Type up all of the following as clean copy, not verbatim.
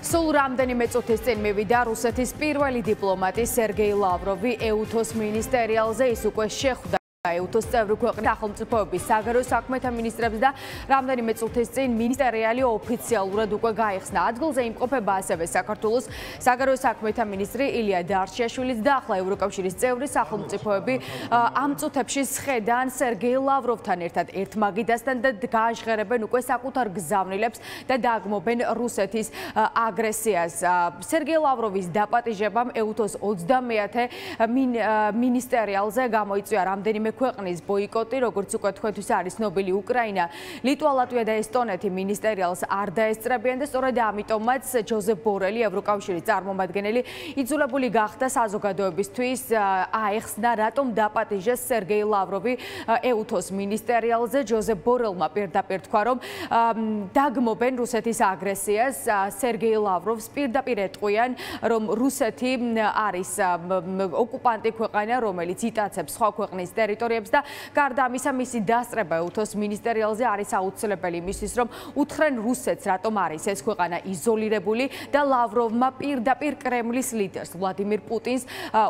სულ რამდენიმე წუთის წინ მივიდა რუსეთის პირველი დიპლომატი სერგეი ლავროვი ეუთოს მინისტერიალზე. ის უკვე შეხვდა ეუთოს წევრი ქვეყნის სახელმწიფოების საგარეო საქმეთა მინისტრებს და რამდენიმე წუთის წინ მინისტერიალი ოფიციალურად უკვე გაიხსნა. ადგილზე იმყოფება ასევე საქართველოს საგარეო საქმეთა მინისტრი ილია დარჩიაშვილიც და ახლა ევროკავშირის წევრი სახელმწიფოები ამ წუთებში სხედან სერგეი ლავროვთან ერთად ერთმაგიდასთან და გააჟღერებენ უკვე საკუთარ გზავნილებს და დაგმობენ რუსეთის აგრესიას. სერგეი ლავროვის დაპატიჟებამ ეუთოს 20-ე მინისტერიალზე გამოიწვია რამდენიმე ქვეყნის ბოიკოტი, როგორც უკვე თქვენთვის არის ცნობილი, უკრაინა, ლიტვა, ლატვია და ესტონეთი მინისტერიალს არ დაესწრებიან და სწორედ ამიტომაც ჯოზეფ ბორელი, ევროკავშირის წარმომადგენელი, იძულებული გახდა საზოგადოებისთვის აეხსნა, რატომ დაპატიჟეს სერგეი ლავროვი ეუთოს მინისტერიალზე. ჯოზეფ ბორელმა პირდაპირ თქვა, რომ დაგმობენ რუსეთის აგრესიას. სერგეი ლავროვს პირდაპირ ეტყვიან, რომ რუსეთი არის ოკუპანტი ქვეყანა, რომელიც იტაცებს სხვა ქვეყნის ტერიტორიებს და გარდა ამისა მისი დასწრება ეუთოს მინისტერიალზე არის აუცილებელი იმისთვის, რომ უთხრენ რუსეთს, რატომ არის ეს ქვეყანა იზოლირებული და ლავროვმა პირდაპირ კრემლის ლიდერს ვლადიმირ პუტინს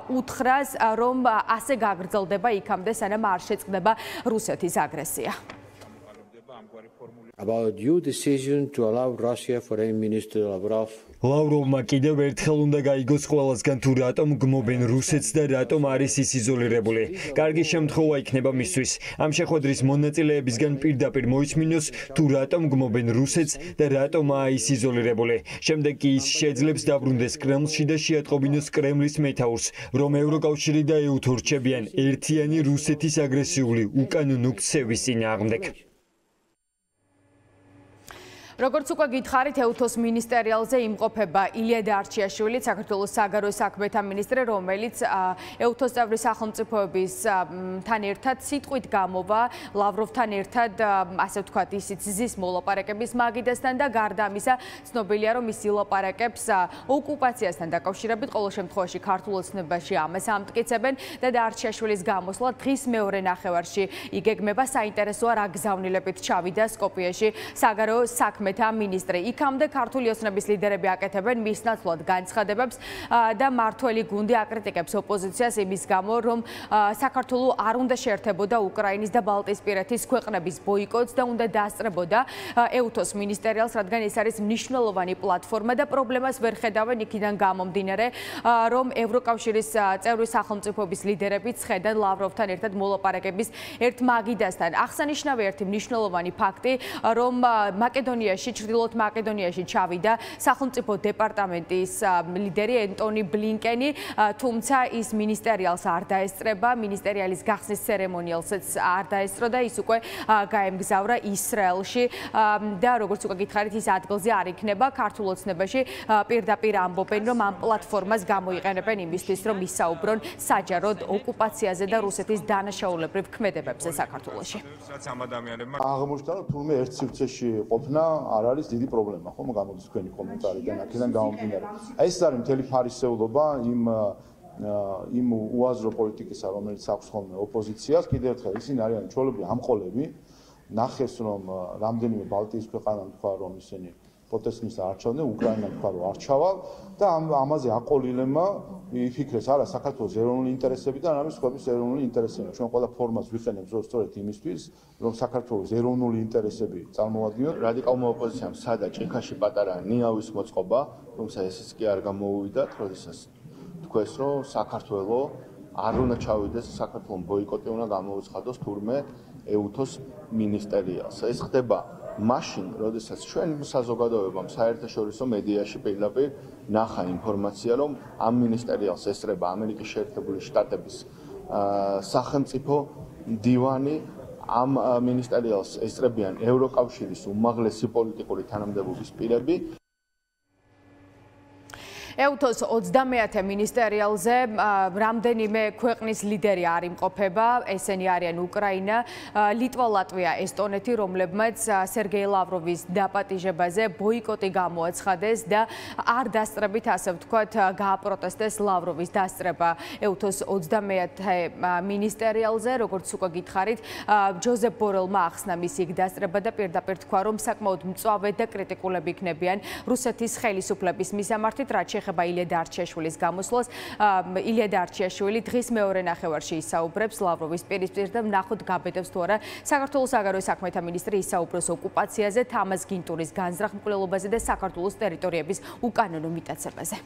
უთხრას, რომ ასე გაგრძელდება იქამდე, სანამ არ შეწყდება რუსეთის აგრესია. About your decision to allow Russia Foreign Minister Lavrov ლავროვმა კიდევ ერთხელ უნდა გაიგოს ყველასგან თუ რატომ გმობენ რუსეთს და რატომ არის ის იზოლირებული. კარგი შემთხვევა იქნება მისთვის ამ შეხვედრის მონაწილეებისგან პირდაპირ მოისმინოს თუ რატომ გმობენ რუსეთს და რატომაა ის იზოლირებული. შემდეგ კი ის შეძლებს დაბრუნდეს კრემლში და შეატყობინოს კრემლის მეთაურს, რომ ევროკავშირი და ეუთო რჩებიან ერთიანი რუსეთის აგრესიული უკანონო ქცევის წინააღმდეგ. როგორც უკვე გითხარით, ეუთოს მინისტერიალზე იმყოფება ილია დარჩიაშვილი, საქართველოს საგარეო საქმეთა მინისტრი, რომელიც ეუთოს წევრი სახელმწიფოებისთან ერთად სიტყვით გამოვა ლავროვთან ერთად, ასე ვთქვათ, ისიც ზის მოლაპარაკების მაგიდასთან და გარდა ამისა, ცნობილია, რომ ის ილაპარაკებს ოკუპაციასთან დაკავშირებით, ყოველ შემთხვევაში ქართულ ოცნებაში ამას ამტკიცებენ და დარჩიაშვილის გამოსვლა დღის მეორე ნახევარში იგეგმება. საინტერესოა, რა გზავნილებით ჩავიდა სკოპიეში საგარეო საქმეთა მინისტრი. იქამდე ქართული ოცნების ლიდერები აკეთებენ მის ნაცვლად განცხადებებს და მართველი გუნდი აკრიტიკებს ოპოზიციას იმის გამო, რომ საქართველო არ უნდა შეერთებოდა უკრაინის და ბალტიისპირეთის ქვეყნების ბოიკოტს და უნდა დაასწრებოდა ეუთოს მინისტერიალს, რადგან ეს არის მნიშვნელოვანი პლატფორმა და პრობლემას ვერ ხედავენ იქიდან გამომდინარე, რომ ევროკავშირის წევრი სახელმწიფოების ლიდერები ხედან ლავროვთან ერთად მოლაპარაკების ერთ მაგიდასთან. აღსანიშნავი ერთი მნიშვნელოვანი ფაქტი, რომ მაკედონიაში ჩრდილოეთ მაკედონიაში ჩავიდა სახელმწიფო დეპარტამენტის ლიდერი ენტონი ბლინკენი, თუმცა ის მინისტერიალს არ დაესწრება, მინისტერიალის გახსნის ცერემონიალსაც არ დაესწრო და ის უკვე გაემგზავრა ისრაელში და როგორც უკვე გითხარით, ის ადგილზე არ იქნება. ქართულ ოცნებაში პირდაპირ ამბობენ, რომ ამ პლატფორმას გამოიყენებენ იმისთვის, რომ ისაუბრონ საჯაროდ ოკუპაციაზე და რუსეთის დანაშაულებრივ ქმედებებზე საქართველოში. აღმოჩნდა, რომ თურმე ერთ სივრცეში ყოფნა არ არის დიდი პრობლემა, ხომ გამოდის თქვენი კომენტარიდან აქედან გამომდინარე. ეს არის მთელი ფარისეულობა იმ უაზრო პოლიტიკისა, რომელიც აქვს ხოლმე ოპოზიციას. კიდევ ერთხელ ისინი არიან ჩვეულებრივი ამყოლები. ნახეს, რომ რამდენიმე ბალტიის ქვეყანამ თქვა, რომ ისინი პროტესტს არჩევდნენ, უკრაინამ თქვა, რომ არჩავალ და ამაზე აყოლილებმა იფიქრეს, არა საქართველოს ეროვნული ინტერესები და რამის სხვების ეროვნული ინტერესები. ჩვენ ყველა ფორმას ვიყენებთ სწორედ იმისთვის, რომ საქართველოს ეროვნული ინტერესები წარმოვადგინოთ. რადიკალურმა ოპოზიციამ სადა ჭიქაში პატარა ნიავის მოწყობა, თუმცა ესეც კი არ გამოუვიდათ, როდესაც თქვეს, რომ საქართველო არ უნდა ჩავიდეს, საქართველოს ბოიკოტი უნდა გამოუცხადოს თურმე ეუთოს მინისტერიალს. ეს ხდება მაშინ, როდესაც ჩვენ საზოგადოებამ საერთაშორისო მედიაში პირდაპირ ნახა ინფორმაცია, რომ ამ მინისტერიალს ესწრება ამერიკის შეერთებული შტატების სახელმწიფო დივანი, ამ მინისტერიალს ესწრებიან ევროკავშირის უმაღლესი პოლიტიკური თანამდებობის პირები. EUTOS 20-ე მინისტერიალზე რამდენიმე ქვეყნის ლიდერი არ იმყოფება, ესენი არიან უკრაინა, ლიტვა, ლატვია, ესტონეთი, რომლებმაც სერგეი ლავროვის დაპატიჟებაზე ბოიკოტი გამოაცხადეს და არ დასწრებით, ასე ვთქვათ, გააპროტესტეს ლავროვის დასწრება EUTOS 20-ე მინისტერიალზე, როგორც უკვე გითხარით, ჯოზეფ ბორელმა ახსნა მისი იქ დასწრება და პირდაპირ თქვა, რომ საკმაოდ მწვავე და კრიტიკულები იქნებიან რუსეთის ხელისუფლების მისამართით, რაც შეეხება ილია დარჩიაშვილის გამოსვლას. ილია დარჩიაშვილი დღის მეორე ნახევარში ისაუბრებს ლავროვის პირისპირ და ვნახოთ გაბედებს თუ არა საქართველოს საგარეო საქმეთა მინისტრი ისაუბროს ოკუპაციაზე, თამაზ გინტურის განზრახ მკვლელობაზე და საქართველოს ტერიტორიების უკანონო მიტაცებაზე.